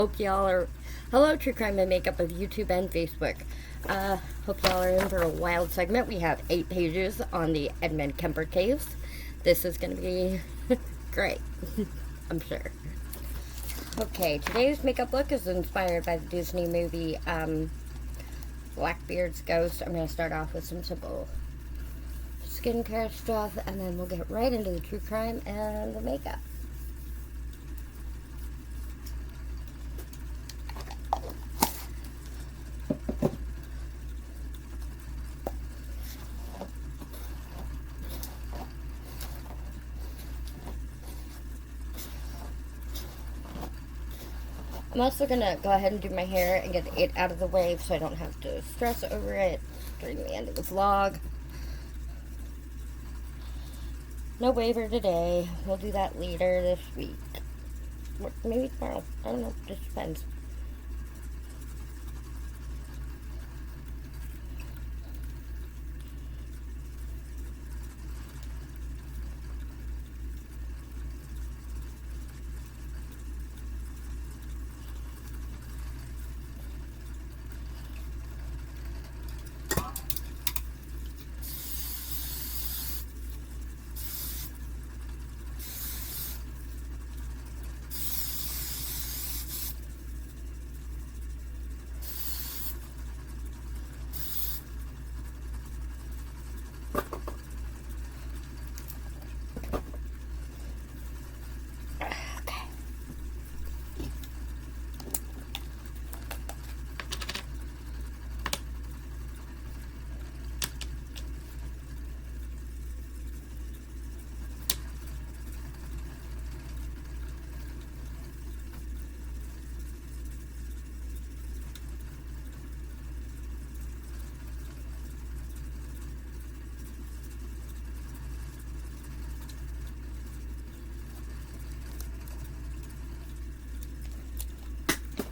Hope y'all are. Hello, True Crime and Makeup of YouTube and Facebook. Hope y'all are in for a wild segment. We have 8 pages on the Edmund Kemper case. This is going to be great, I'm sure. Okay, today's makeup look is inspired by the Disney movie Blackbeard's Ghost. I'm going to start off with some simple skincare stuff, and then we'll get right into the true crime and the makeup. I'm also going to go ahead and do my hair and get it out of the way so I don't have to stress over it during the end of the vlog. No waiver today. We'll do that later this week. Maybe tomorrow. I don't know. Just depends.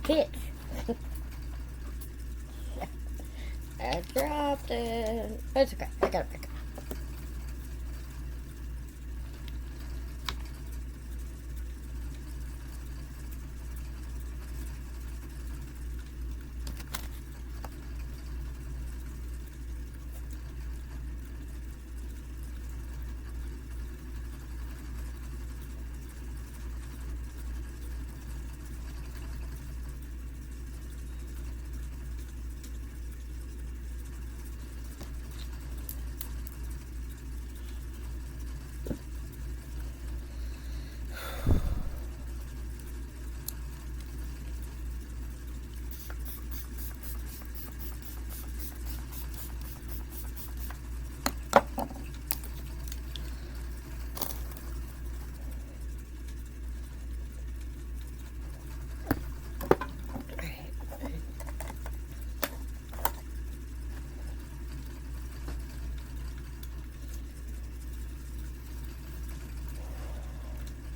Bitch. I dropped it. But it's okay. I got it back up.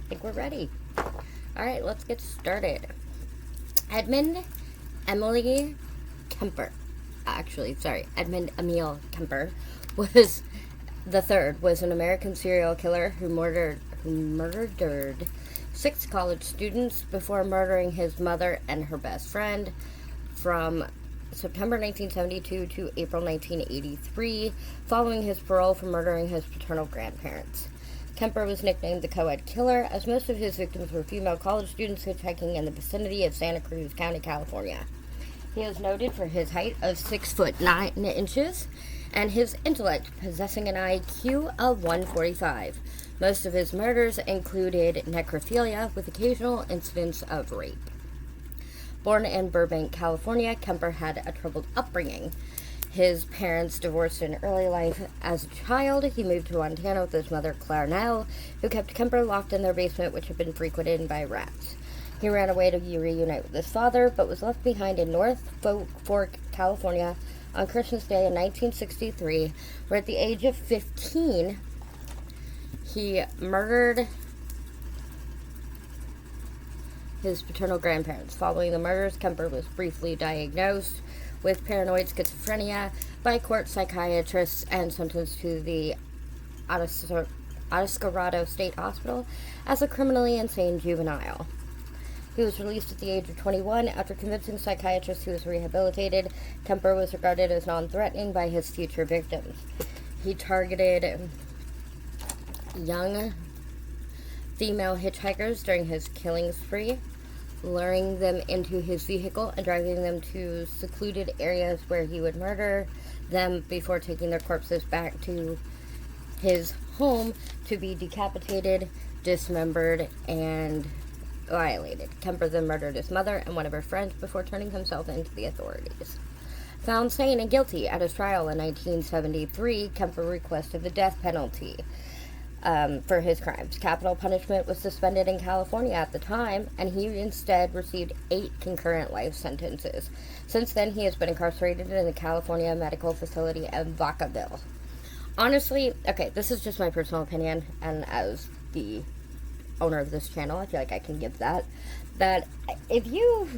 I think we're ready. Alright, let's get started. Edmund Emily Kemper. Edmund Emil Kemper was an American serial killer who murdered 6 college students before murdering his mother and her best friend from September 1972 to April 1983, following his parole for murdering his paternal grandparents. Kemper was nicknamed the Co-Ed Killer, as most of his victims were female college students hitchhiking in the vicinity of Santa Cruz County, California. He is noted for his height of 6 foot 9 inches and his intellect, possessing an IQ of 145. Most of his murders included necrophilia, with occasional incidents of rape. Born in Burbank, California, Kemper had a troubled upbringing. His parents divorced in early life. As a child, he moved to Montana with his mother, Clarnell, who kept Kemper locked in their basement, which had been frequented by rats. He ran away to reunite with his father, but was left behind in North Fork, California, on Christmas Day in 1963, where at the age of 15, he murdered his paternal grandparents. Following the murders, Kemper was briefly diagnosed with paranoid schizophrenia by court psychiatrists and sentenced to the Atascadero State Hospital as a criminally insane juvenile. He was released at the age of 21. After convincing psychiatrists he was rehabilitated, Kemper was regarded as non-threatening by his future victims. He targeted young female hitchhikers during his killing spree, luring them into his vehicle and driving them to secluded areas where he would murder them before taking their corpses back to his home to be decapitated, dismembered, and violated. Kemper then murdered his mother and one of her friends before turning himself into the authorities. Found sane and guilty at his trial in 1973, Kemper requested the death penalty for his crimes. Capital punishment was suspended in California at the time, and he instead received 8 concurrent life sentences. Since then, he has been incarcerated in the California Medical Facility in Vacaville. Honestly, okay, this is just my personal opinion, and as the owner of this channel, I feel like I can give that if you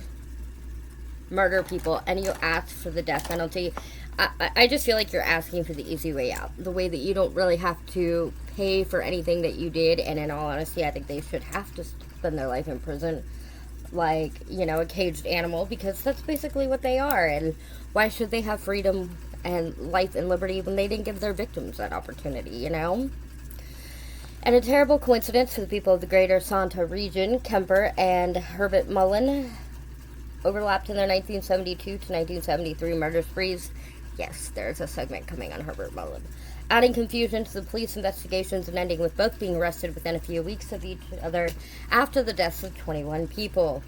murder people and you ask for the death penalty, I just feel like you're asking for the easy way out. The way that you don't really have to pay for anything that you did, and in all honesty, I think they should have to spend their life in prison like, you know, a caged animal, because that's basically what they are. And why should they have freedom and life and liberty when they didn't give their victims that opportunity, you know? And a terrible coincidence for the people of the greater Santa region, Kemper and Herbert Mullen overlapped in their 1972 to 1973 murder sprees. Yes, there's a segment coming on Herbert Mullen. Adding confusion to the police investigations and ending with both being arrested within a few weeks of each other after the deaths of 21 people.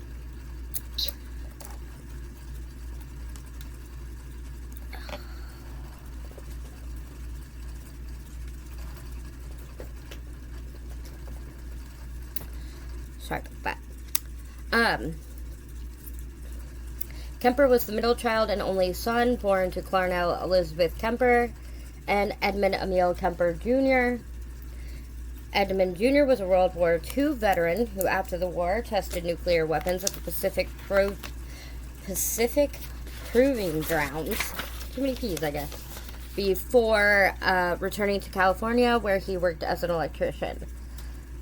Sorry about that. Kemper was the middle child and only son, born to Clarnell Elizabeth Kemper and Edmund Emil Kemper Jr. Edmund Jr. was a World War II veteran who, after the war, tested nuclear weapons at the Pacific Proving Grounds. Too many P's, I guess. Before returning to California, where he worked as an electrician.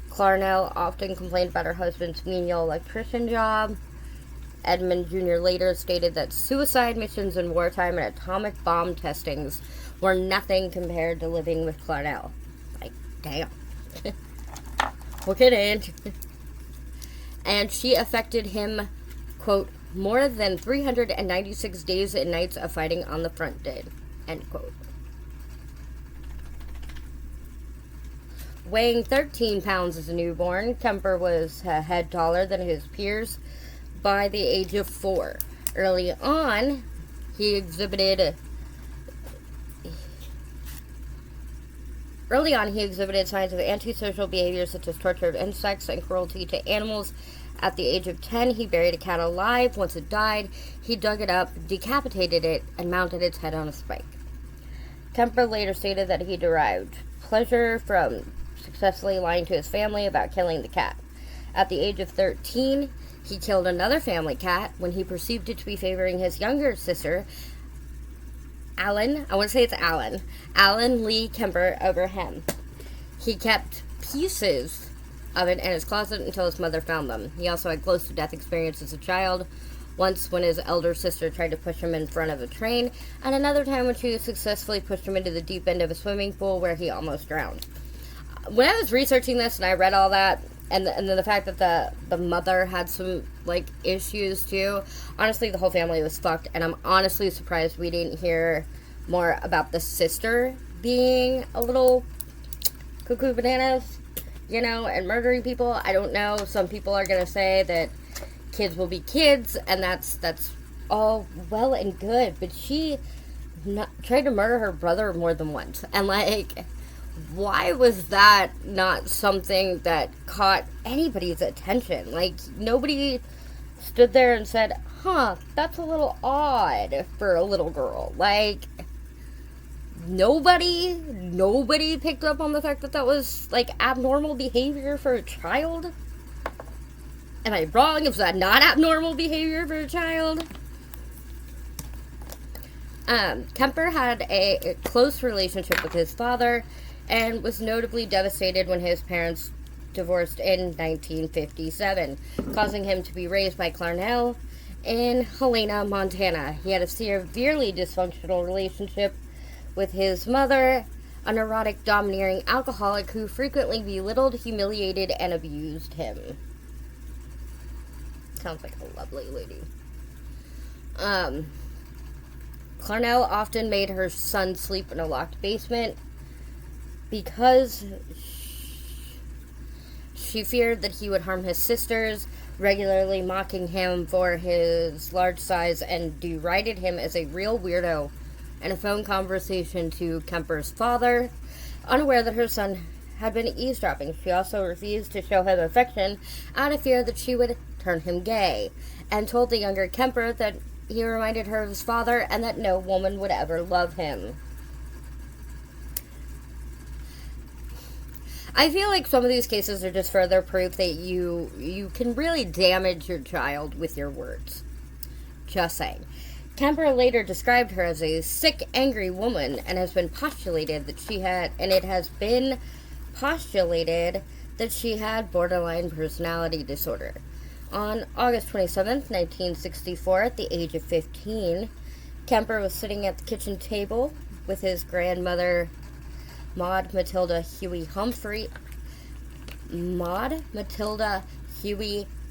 Clarnell often complained about her husband's menial electrician job. Edmund Jr. later stated that suicide missions in wartime and atomic bomb testings were nothing compared to living with Clarnell. Like, damn. Look at it. And she affected him, quote, more than 396 days and nights of fighting on the front did, end quote. Weighing 13 pounds as a newborn, Kemper was a head taller than his peers by the age of 4. Early on, he exhibited signs of antisocial behavior such as torture of insects and cruelty to animals. At the age of 10, he buried a cat alive. Once it died, he dug it up, decapitated it, and mounted its head on a spike. Kemper later stated that he derived pleasure from successfully lying to his family about killing the cat. At the age of 13, he killed another family cat when he perceived it to be favoring his younger sister, Alan Lee Kemper, over him. He kept pieces of it in his closet until his mother found them. He also had close-to-death experience as a child, once when his elder sister tried to push him in front of a train, and another time when she successfully pushed him into the deep end of a swimming pool where he almost drowned. When I was researching this and I read all that, and then the fact that the mother had some, like, issues, too. Honestly, the whole family was fucked, and I'm honestly surprised we didn't hear more about the sister being a little cuckoo bananas, you know, and murdering people. I don't know. Some people are gonna say that kids will be kids, and that's all well and good, but she tried to murder her brother more than once, and, like, why was that not something that caught anybody's attention? Like, nobody stood there and said, huh, that's a little odd for a little girl. Like, nobody picked up on the fact that that was, like, abnormal behavior for a child? Am I wrong? Is that not abnormal behavior for a child? Kemper had a close relationship with his father and was notably devastated when his parents divorced in 1957, causing him to be raised by Clarnell in Helena, Montana. He had a severely dysfunctional relationship with his mother, a neurotic, domineering alcoholic who frequently belittled, humiliated, and abused him. Sounds like a lovely lady. Clarnell often made her son sleep in a locked basement because she feared that he would harm his sisters, regularly mocking him for his large size, and derided him as a real weirdo in a phone conversation to Kemper's father, unaware that her son had been eavesdropping. She also refused to show him affection out of fear that she would turn him gay, and told the younger Kemper that he reminded her of his father and that no woman would ever love him. I feel like some of these cases are just further proof that you can really damage your child with your words. Just saying. Kemper later described her as a sick, angry woman, and it has been postulated that she had borderline personality disorder. On August 27th, 1964, at the age of 15, Kemper was sitting at the kitchen table with his grandmother, Maud Matilda Huey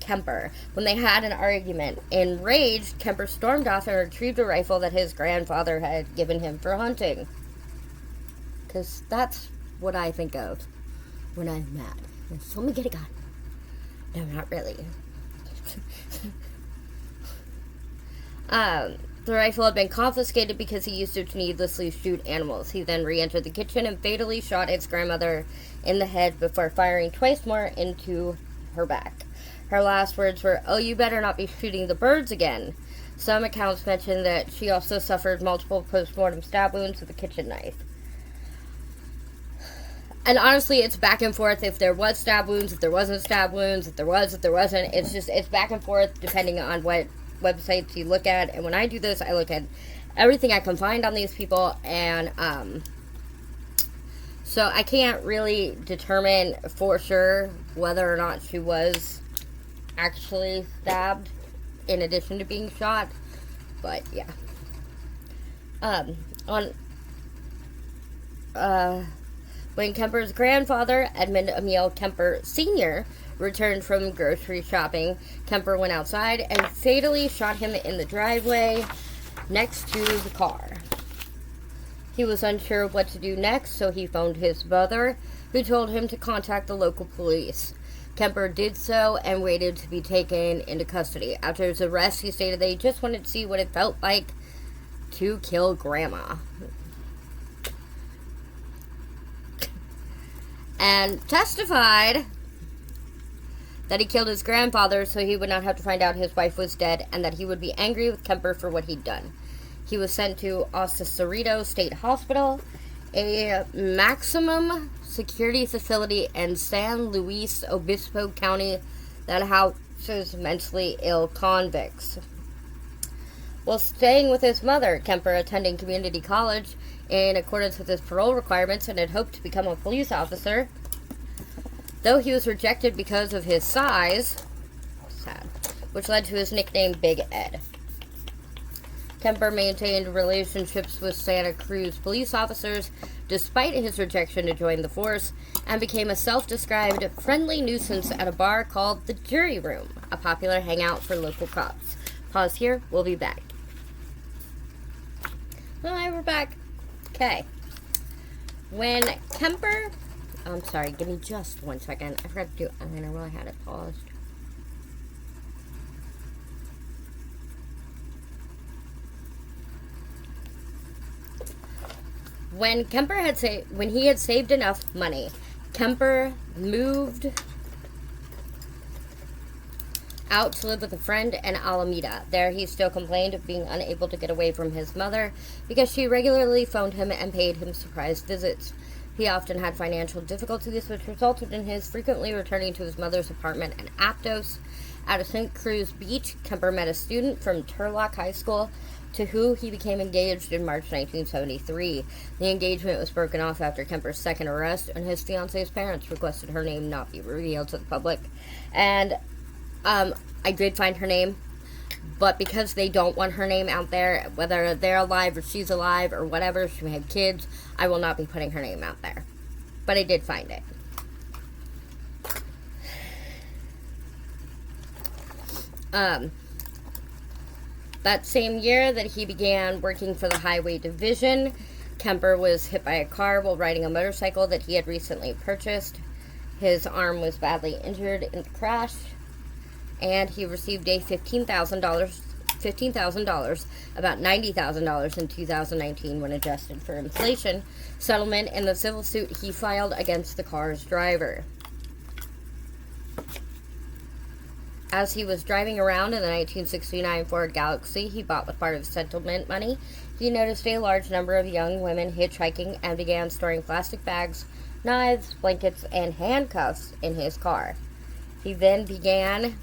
Kemper, when they had an argument. Enraged, Kemper stormed off and retrieved a rifle that his grandfather had given him for hunting. Because that's what I think of when I'm mad. So let me get a gun. No, not really. The rifle had been confiscated because he used it to needlessly shoot animals. He then re-entered the kitchen and fatally shot his grandmother in the head before firing twice more into her back. Her last words were, "Oh, you better not be shooting the birds again." Some accounts mention that she also suffered multiple post-mortem stab wounds with a kitchen knife. And honestly, it's back and forth if there was stab wounds, if there wasn't stab wounds, if there wasn't. It's back and forth depending on what websites you look at. And when I do this, I look at everything I can find on these people. And so I can't really determine for sure whether or not she was actually stabbed in addition to being shot. But yeah. When Kemper's grandfather, Edmund Emil Kemper Sr., returned from grocery shopping, Kemper went outside and fatally shot him in the driveway next to the car. He was unsure of what to do next, so he phoned his mother, who told him to contact the local police. Kemper did so and waited to be taken into custody. After his arrest, he stated that he just wanted to see what it felt like to kill Grandma. And testified that he killed his grandfather so he would not have to find out his wife was dead, and that he would be angry with Kemper for what he'd done. He was sent to Osceola State Hospital, a maximum security facility in San Luis Obispo County that houses mentally ill convicts. While staying with his mother, Kemper, attending community college in accordance with his parole requirements, and had hoped to become a police officer, though he was rejected because of his size, sad, which led to his nickname Big Ed. Kemper maintained relationships with Santa Cruz police officers despite his rejection to join the force, and became a self-described friendly nuisance at a bar called the Jury Room, a popular hangout for local cops. Pause here, we'll be back. Alright, we're back. Okay. When Kemper... I'm sorry, give me just 1 second. I forgot to do eyeliner while I had it paused. When he had saved enough money, Kemper moved out to live with a friend in Alameda. There, he still complained of being unable to get away from his mother because she regularly phoned him and paid him surprise visits. He often had financial difficulties, which resulted in his frequently returning to his mother's apartment in Aptos. Out of St. Cruz Beach, Kemper met a student from Turlock High School to who he became engaged in March 1973. The engagement was broken off after Kemper's second arrest, and his fiance's parents requested her name not be revealed to the public. And I did find her name, but because they don't want her name out there, whether they're alive or she's alive or whatever, she had kids, I will not be putting her name out there. But I did find it. That same year that he began working for the Highway Division, Kemper was hit by a car while riding a motorcycle that he had recently purchased. His arm was badly injured in the crash, and he received a $15,000, about $90,000 in 2019 when adjusted for inflation, settlement in the civil suit he filed against the car's driver. As he was driving around in the 1969 Ford Galaxy he bought with part of settlement money, he noticed a large number of young women hitchhiking and began storing plastic bags, knives, blankets, and handcuffs in his car. He then began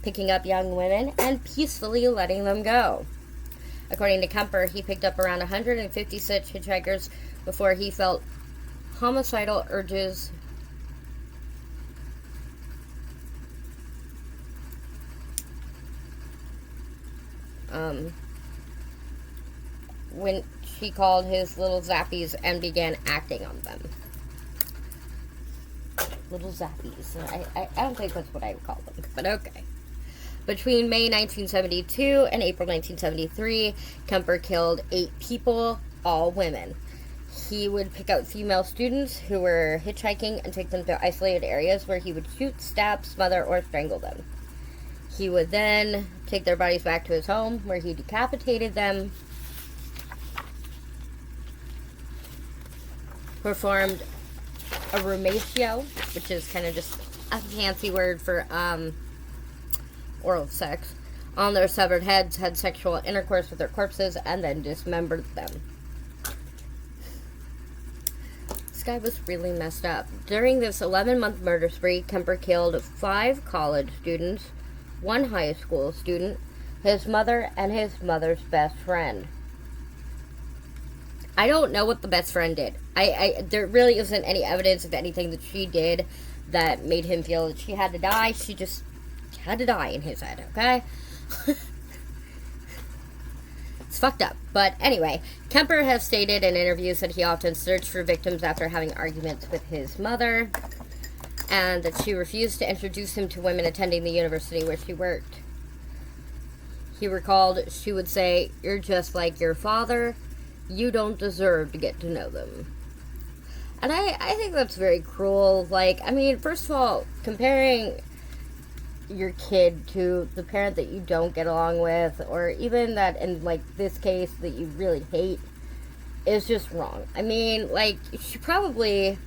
picking up young women and peacefully letting them go. According to Kemper, he picked up around 150 such hitchhikers before he felt homicidal urges when she called his little zappies and began acting on them. Little zappies. I don't think that's what I would call them, but okay. Between May 1972 and April 1973, Kemper killed 8 people, all women. He would pick out female students who were hitchhiking and take them to isolated areas where he would shoot, stab, smother, or strangle them. He would then take their bodies back to his home, where he decapitated them, performed a rumatio, which is kind of just a fancy word for oral sex, on their severed heads, had sexual intercourse with their corpses, and then dismembered them. This guy was really messed up. During this 11-month murder spree, Kemper killed 5 college students, 1 high school student, his mother, and his mother's best friend. I don't know what the best friend did. There really isn't any evidence of anything that she did that made him feel that she had to die. She just had to die in his head, okay? It's fucked up. But anyway, Kemper has stated in interviews that he often searched for victims after having arguments with his mother, and that she refused to introduce him to women attending the university where she worked. He recalled she would say, "You're just like your father. You don't deserve to get to know them." And I think that's very cruel. Like, I mean, first of all, comparing your kid to the parent that you don't get along with, or even that in, like, this case that you really hate, is just wrong. I mean, like, she probably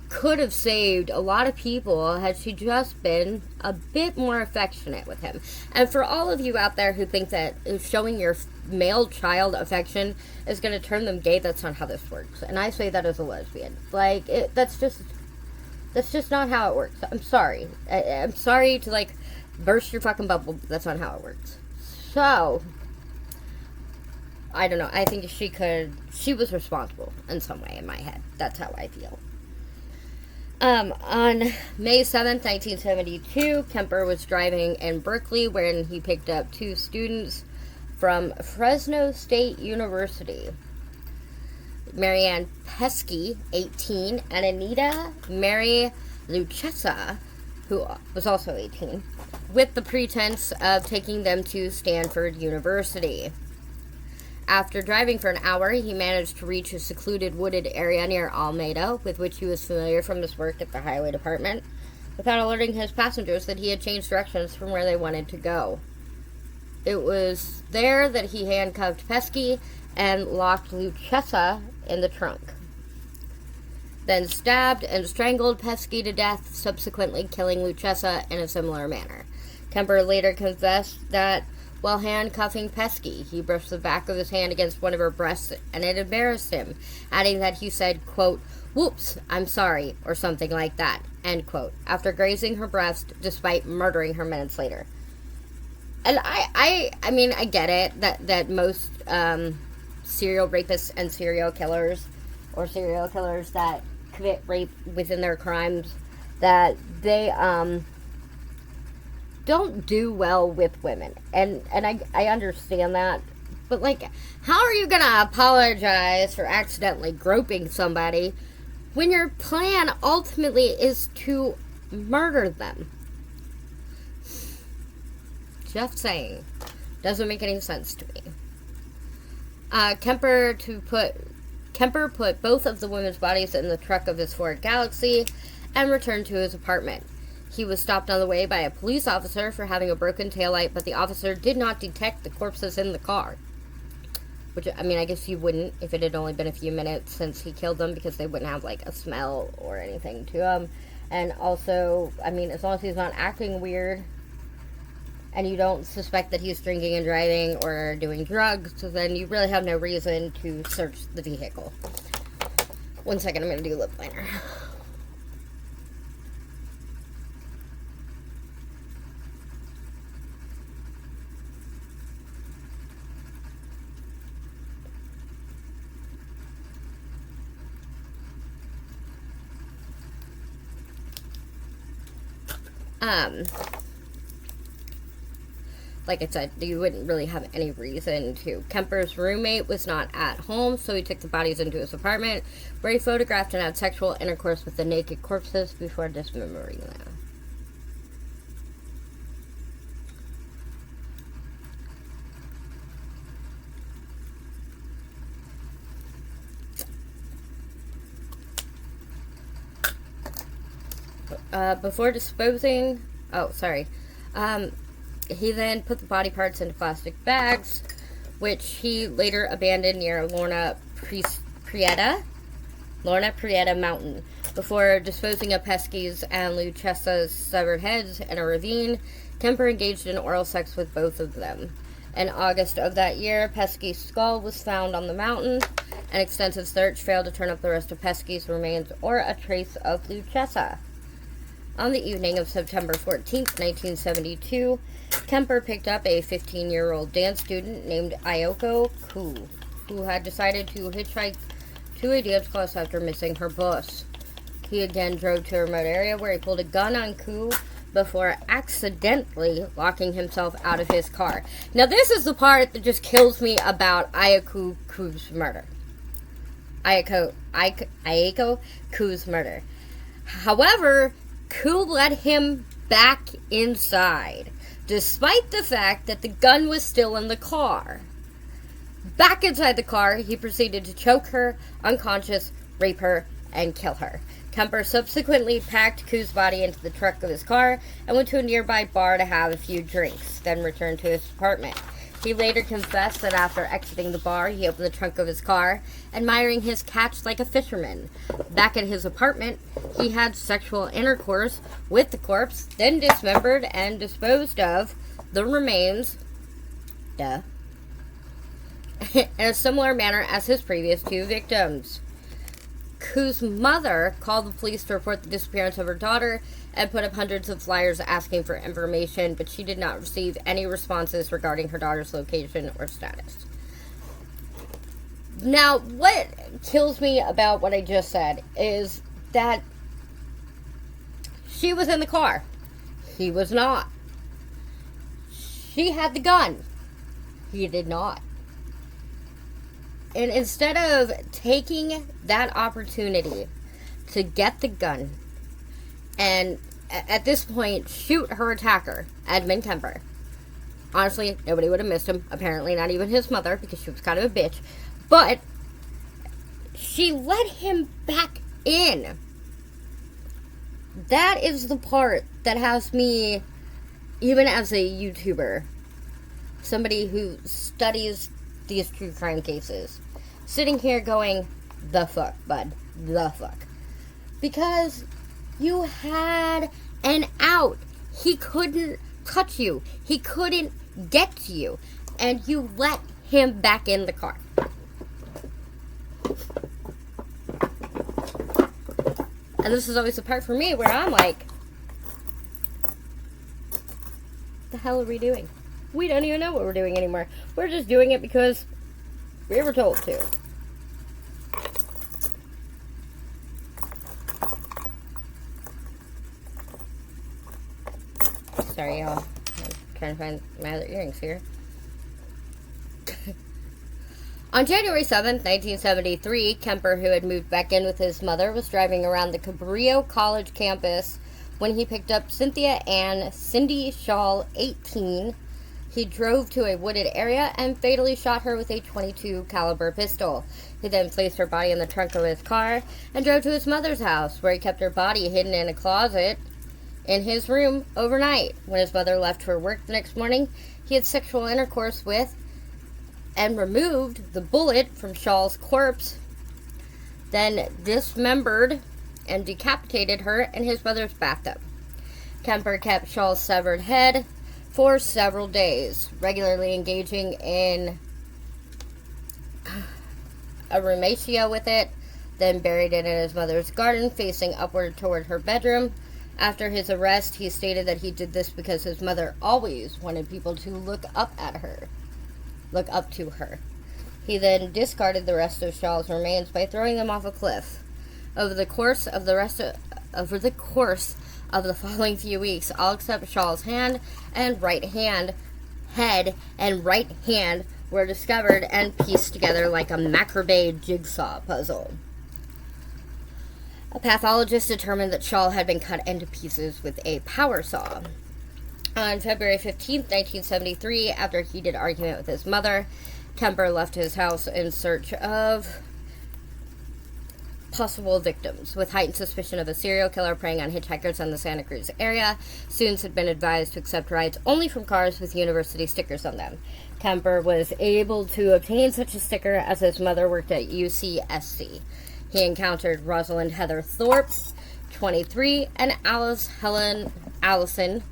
could have saved a lot of people had she just been a bit more affectionate with him. And for all of you out there who think that showing your male child affection is going to turn them gay, that's not how this works. And I say that as a lesbian. Like, that's just not how it works. I'm sorry. I'm sorry to, like, burst your fucking bubble, but that's not how it works. So, I don't know. I think she was responsible in some way in my head. That's how I feel. On May 7th, 1972, Kemper was driving in Berkeley when he picked up 2 students from Fresno State University. Marianne Pesky, 18, and Anita Mary Luchessa, who was also 18, with the pretense of taking them to Stanford University. After driving for an hour, he managed to reach a secluded wooded area near Alameda, with which he was familiar from his work at the highway department, without alerting his passengers that he had changed directions from where they wanted to go. It was there that he handcuffed Pesky and locked Luchessa in the trunk, then stabbed and strangled Pesky to death, subsequently killing Luchessa in a similar manner. Kemper later confessed that while handcuffing Pesky, he brushed the back of his hand against one of her breasts, and it embarrassed him, adding that he said, quote, "Whoops, I'm sorry," or something like that, end quote, after grazing her breast despite murdering her minutes later. And I mean, I get it that most serial rapists and serial killers, or serial killers that commit rape within their crimes, that they don't do well with women, and I understand that, but like, how are you gonna apologize for accidentally groping somebody when your plan ultimately is to murder them? Just saying. Doesn't make any sense to me. Kemper put both of the women's bodies in the truck of his Ford Galaxy and returned to his apartment. He was stopped on the way by a police officer for having a broken taillight, but the officer did not detect the corpses in the car. Which, I mean, I guess you wouldn't if it had only been a few minutes since he killed them, because they wouldn't have, like, a smell or anything to them. And also, I mean, as long as he's not acting weird, and you don't suspect that he's drinking and driving or doing drugs, so then you really have no reason to search the vehicle. 1 second, I'm going to do lip liner. Like I said, you wouldn't really have any reason to. Kemper's roommate was not at home, so he took the bodies into his apartment, where he photographed and had sexual intercourse with the naked corpses before dismembering them. Before disposing... Oh, sorry. He then put the body parts into plastic bags, which he later abandoned near Lorna Prieta Mountain, before disposing of Pesky's and Lucesa's severed heads in a ravine. Kemper engaged in oral sex with both of them. In August of that year, Pesky's skull was found on the mountain. An extensive search failed to turn up the rest of Pesky's remains or a trace of Lucesa. On the evening of September 14th, 1972, Kemper picked up a 15-year-old dance student named Ayako Ku, who had decided to hitchhike to a dance class after missing her bus. He again drove to a remote area where he pulled a gun on Ku before accidentally locking himself out of his car. Now, this is the part that just kills me about Ayako Ku's murder. Ayako Ku's murder. However, Ku let him back inside, despite the fact that the gun was still in the car. Back inside the car, he proceeded to choke her, unconscious, rape her, and kill her. Kemper subsequently packed Ku's body into the trunk of his car and went to a nearby bar to have a few drinks, then returned to his apartment. He later confessed that after exiting the bar, he opened the trunk of his car, admiring his catch like a fisherman. Back at his apartment, he had sexual intercourse with the corpse, then dismembered and disposed of the remains, in a similar manner as his previous two victims. Ku's mother called the police to report the disappearance of her daughter and put up hundreds of flyers asking for information, but she did not receive any responses regarding her daughter's location or status. Now, what kills me about what I just said is that she was in the car. He was not. She had the gun. He did not. And instead of taking that opportunity to get the gun and at this point shoot her attacker, Edmund Kemper. Honestly, nobody would have missed him. Apparently not even his mother, because she was kind of a bitch. But she let him back in. That is the part that has me, even as a YouTuber, somebody who studies these true crime cases, sitting here going, the fuck, bud, the fuck. Because you had an out. He couldn't touch you. He couldn't get to you. And you let him back in the car. And this is always the part for me where I'm like, the hell are we doing? We don't even know what we're doing anymore. We're just doing it because we were told to. Sorry, y'all. I'm trying to find my other earrings here. On January 7th, 1973, Kemper, who had moved back in with his mother, was driving around the Cabrillo College campus when he picked up Cynthia Ann Cindy Shaw, 18. He drove to a wooded area and fatally shot her with a .22 caliber pistol. He then placed her body in the trunk of his car and drove to his mother's house, where he kept her body hidden in a closet in his room overnight. When his mother left for work the next morning, he had sexual intercourse with and removed the bullet from Shaw's corpse, then dismembered and decapitated her in his mother's bathtub. Kemper kept Shaw's severed head for several days, regularly engaging in a rumatio with it, then buried it in his mother's garden, facing upward toward her bedroom. After his arrest, he stated that he did this because his mother always wanted people to look up to her. He then discarded the rest of Shaw's remains by throwing them off a cliff. Over the course of the following few weeks, all except Shaw's head and right hand were discovered and pieced together like a macabre jigsaw puzzle. A pathologist determined that Shaw had been cut into pieces with a power saw. On February 15th, 1973, after a heated argument with his mother, Kemper left his house in search of possible victims. With heightened suspicion of a serial killer preying on hitchhikers in the Santa Cruz area, students had been advised to accept rides only from cars with university stickers on them. Kemper was able to obtain such a sticker as his mother worked at UCSC. He encountered Rosalind Heather Thorpe, 23, and Alice Helen Allison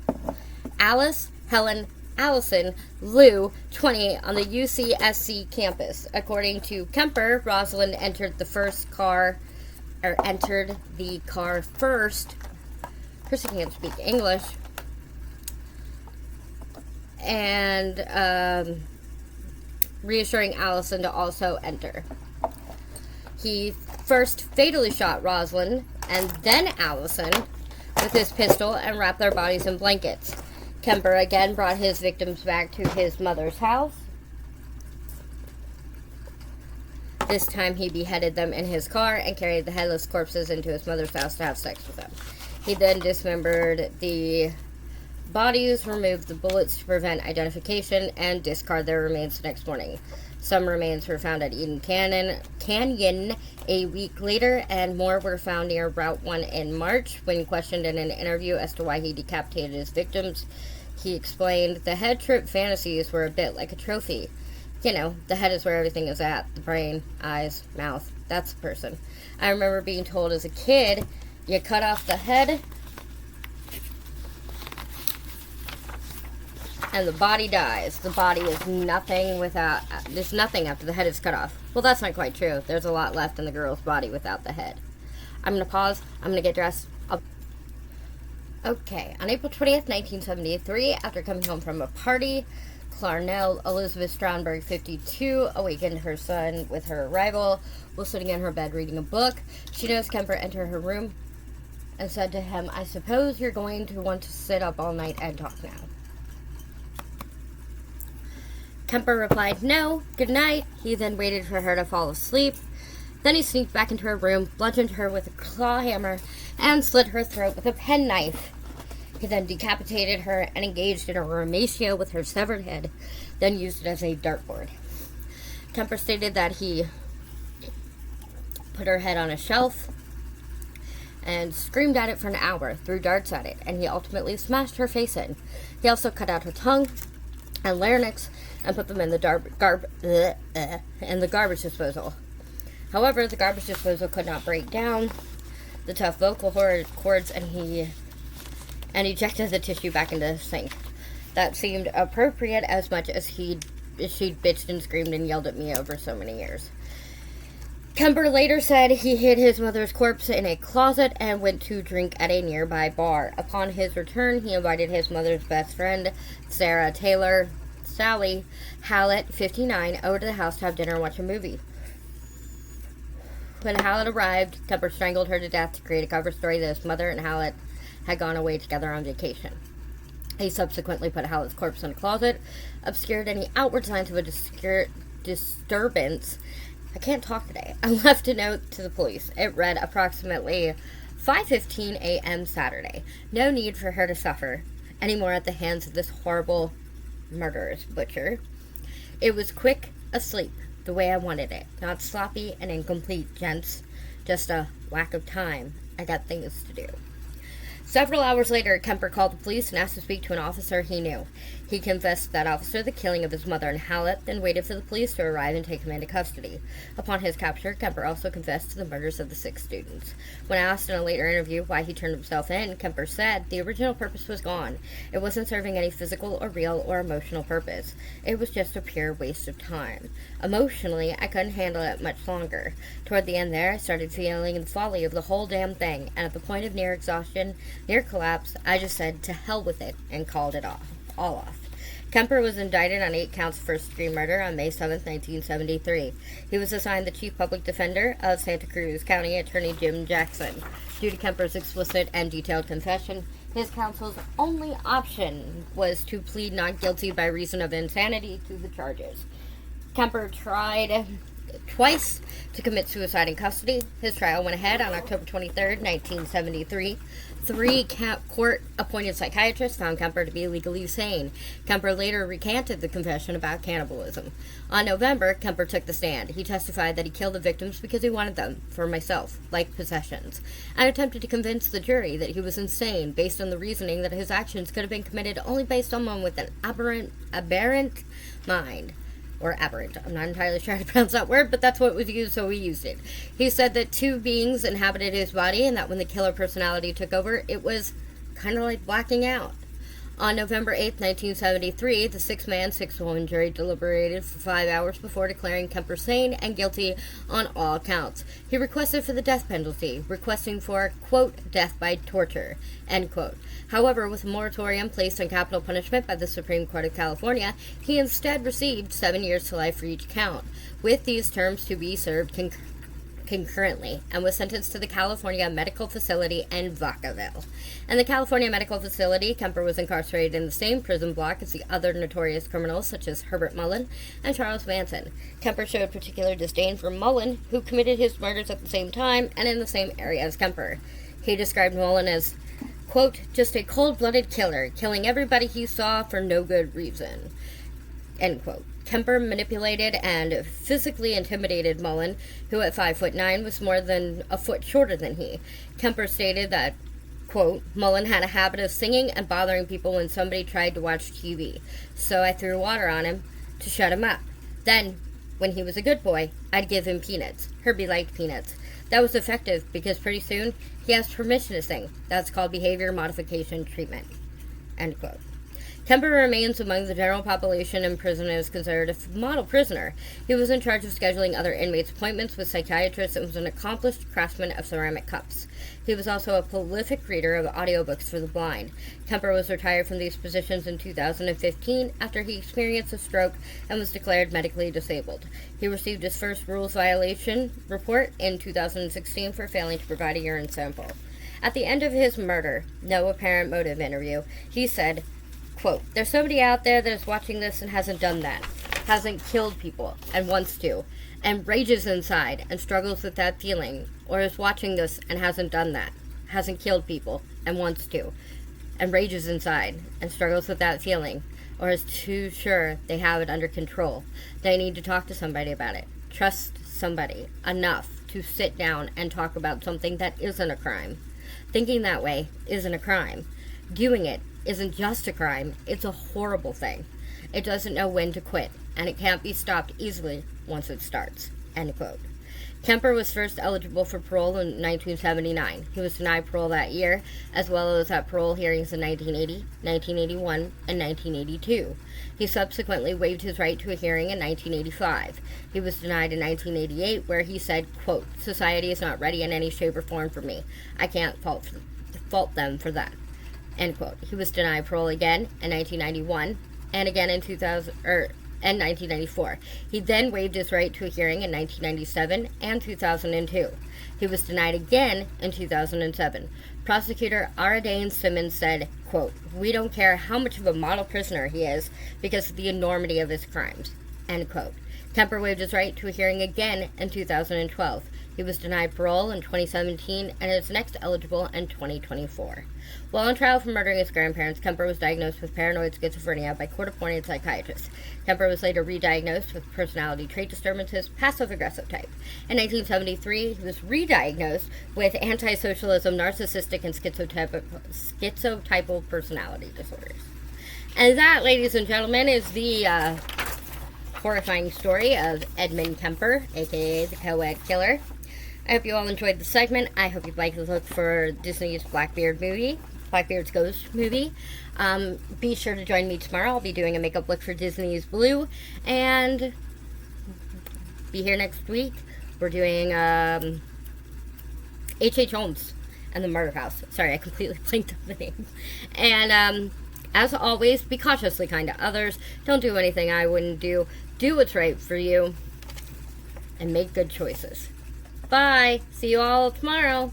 Liu, 20, on the UCSC campus. According to Kemper, Rosalind entered the car first. Chrissy can't speak English. And reassuring Allison to also enter. He first fatally shot Rosalind and then Allison with his pistol and wrapped their bodies in blankets. Kemper again brought his victims back to his mother's house. This time he beheaded them in his car and carried the headless corpses into his mother's house to have sex with them. He then dismembered the bodies, removed the bullets to prevent identification, and discarded their remains the next morning. Some remains were found at Eden Canyon a week later, and more were found near Route 1 in March. When questioned in an interview as to why he decapitated his victims, he explained, "The head trip fantasies were a bit like a trophy. You know, the head is where everything is at. The brain, eyes, mouth. That's the person. I remember being told as a kid, you cut off the head, and the body dies. The body is nothing without... There's nothing after the head is cut off." Well, that's not quite true. There's a lot left in the girl's body without the head. I'm going to pause. I'm going to get dressed. Okay. On April 20th, 1973, after coming home from a party, Clarnell Elizabeth Stromberg, 52, awakened her son with her arrival while sitting in her bed reading a book. She noticed Kemper enter her room and said to him, "I suppose you're going to want to sit up all night and talk now." Kemper replied, "No, good night." He then waited for her to fall asleep. Then he sneaked back into her room, bludgeoned her with a claw hammer, and slit her throat with a penknife. He then decapitated her and engaged in a rumatio with her severed head, then used it as a dartboard. Kemper stated that he put her head on a shelf and screamed at it for an hour, threw darts at it, and he ultimately smashed her face in. He also cut out her tongue and larynx and put them in the garbage disposal. However, the garbage disposal could not break down the tough vocal cords, and he ejected the tissue back into the sink. That seemed appropriate, as much as she'd bitched and screamed and yelled at me over so many years. Kemper later said he hid his mother's corpse in a closet and went to drink at a nearby bar. Upon his return, he invited his mother's best friend, Sarah Taylor, Sally Hallett, 59, over to the house to have dinner and watch a movie. When Hallett arrived, Kemper strangled her to death to create a cover story that his mother and Hallett had gone away together on vacation. He subsequently put Hallett's corpse in a closet, obscured any outward signs of a disturbance. I can't talk today. I left a note to the police. It read approximately 5:15 a.m. Saturday. No need for her to suffer anymore at the hands of this horrible murderous butcher. It was quick, asleep, the way I wanted it. Not sloppy and incomplete, gents. Just a lack of time. I got things to do. Several hours later, Kemper called the police and asked to speak to an officer he knew. He confessed to that officer the killing of his mother and Hallett, then waited for the police to arrive and take him into custody. Upon his capture, Kemper also confessed to the murders of the 6 students. When asked in a later interview why he turned himself in, Kemper said the original purpose was gone. It wasn't serving any physical or real or emotional purpose. It was just a pure waste of time. Emotionally, I couldn't handle it much longer. Toward the end there, I started feeling the folly of the whole damn thing, and at the point of near exhaustion, near collapse, I just said to hell with it and called it all off. Kemper was indicted on 8 counts of first-degree murder on May 7, 1973. He was assigned the Chief Public Defender of Santa Cruz County, Attorney Jim Jackson. Due to Kemper's explicit and detailed confession, his counsel's only option was to plead not guilty by reason of insanity to the charges. Kemper tried twice to commit suicide in custody. His trial went ahead on October 23, 1973. 3 court-appointed psychiatrists found Kemper to be legally sane. Kemper later recanted the confession about cannibalism. On November, Kemper took the stand. He testified that he killed the victims because he wanted them for myself, like possessions, and attempted to convince the jury that he was insane based on the reasoning that his actions could have been committed only based on one with an aberrant mind. Or aberrant. I'm not entirely sure how to pronounce that word, but that's what was used, so we used it. He said that 2 beings inhabited his body, and that when the killer personality took over, it was kind of like blacking out. On November 8, 1973, the 6-man, 6-woman jury deliberated for 5 hours before declaring Kemper sane and guilty on all counts. He requested for the death penalty, requesting for, quote, death by torture, end quote. However, with a moratorium placed on capital punishment by the Supreme Court of California, he instead received 7 years to life for each count, with these terms to be served concurrently, and was sentenced to the California Medical Facility in Vacaville. In the California Medical Facility, Kemper was incarcerated in the same prison block as the other notorious criminals such as Herbert Mullen and Charles Manson. Kemper showed particular disdain for Mullen, who committed his murders at the same time and in the same area as Kemper. He described Mullen as, quote, just a cold-blooded killer, killing everybody he saw for no good reason, end quote. Kemper manipulated and physically intimidated Mullen, who at 5'9" was more than a foot shorter than he. Kemper stated that, quote, Mullen had a habit of singing and bothering people when somebody tried to watch TV, so I threw water on him to shut him up. Then, when he was a good boy, I'd give him peanuts. Herbie liked peanuts. That was effective because pretty soon he asked permission to sing. That's called behavior modification treatment, end quote. Kemper remains among the general population in prison and is considered a model prisoner. He was in charge of scheduling other inmates' appointments with psychiatrists and was an accomplished craftsman of ceramic cups. He was also a prolific reader of audiobooks for the blind. Kemper was retired from these positions in 2015 after he experienced a stroke and was declared medically disabled. He received his first rules violation report in 2016 for failing to provide a urine sample. At the end of his murder, no apparent motive interview, he said, quote, there's somebody out there that is watching this and hasn't done that, hasn't killed people and wants to, and rages inside and struggles with that feeling, or is watching this and hasn't done that, hasn't killed people and wants to, and rages inside and struggles with that feeling, or is too sure they have it under control. They need to talk to somebody about it. Trust somebody enough to sit down and talk about something that isn't a crime. Thinking that way isn't a crime. Doing it isn't just a crime, it's a horrible thing. It doesn't know when to quit, and it can't be stopped easily once it starts, end quote. Kemper was first eligible for parole in 1979. He was denied parole that year, as well as at parole hearings in 1980, 1981, and 1982. He subsequently waived his right to a hearing in 1985. He was denied in 1988, where he said, quote, society is not ready in any shape or form for me. I can't fault them for that, end quote. He was denied parole again in 1991, and again in 1994. He then waived his right to a hearing in 1997 and 2002. He was denied again in 2007. Prosecutor Aradane Simmons said, quote, "We don't care how much of a model prisoner he is because of the enormity of his crimes," end quote. Kemper waived his right to a hearing again in 2012. He was denied parole in 2017 and is next eligible in 2024. While on trial for murdering his grandparents, Kemper was diagnosed with paranoid schizophrenia by court-appointed psychiatrists. Kemper was later re-diagnosed with personality trait disturbances, passive-aggressive type. In 1973, he was re-diagnosed with antisocialism, narcissistic, and schizotypal personality disorders. And that, ladies and gentlemen, is the horrifying story of Edmund Kemper, aka the co-ed killer. I hope you all enjoyed the segment. I hope you'd like to look for Disney's Blackbeard's Ghost movie. Be sure to join me tomorrow. I'll be doing a makeup look for Disney's Blue. And be here next week. We're doing H.H. Holmes and the Murder House. Sorry, I completely blanked on the name. And as always, be cautiously kind to others. Don't do anything I wouldn't do. Do what's right for you. And make good choices. Bye. See you all tomorrow.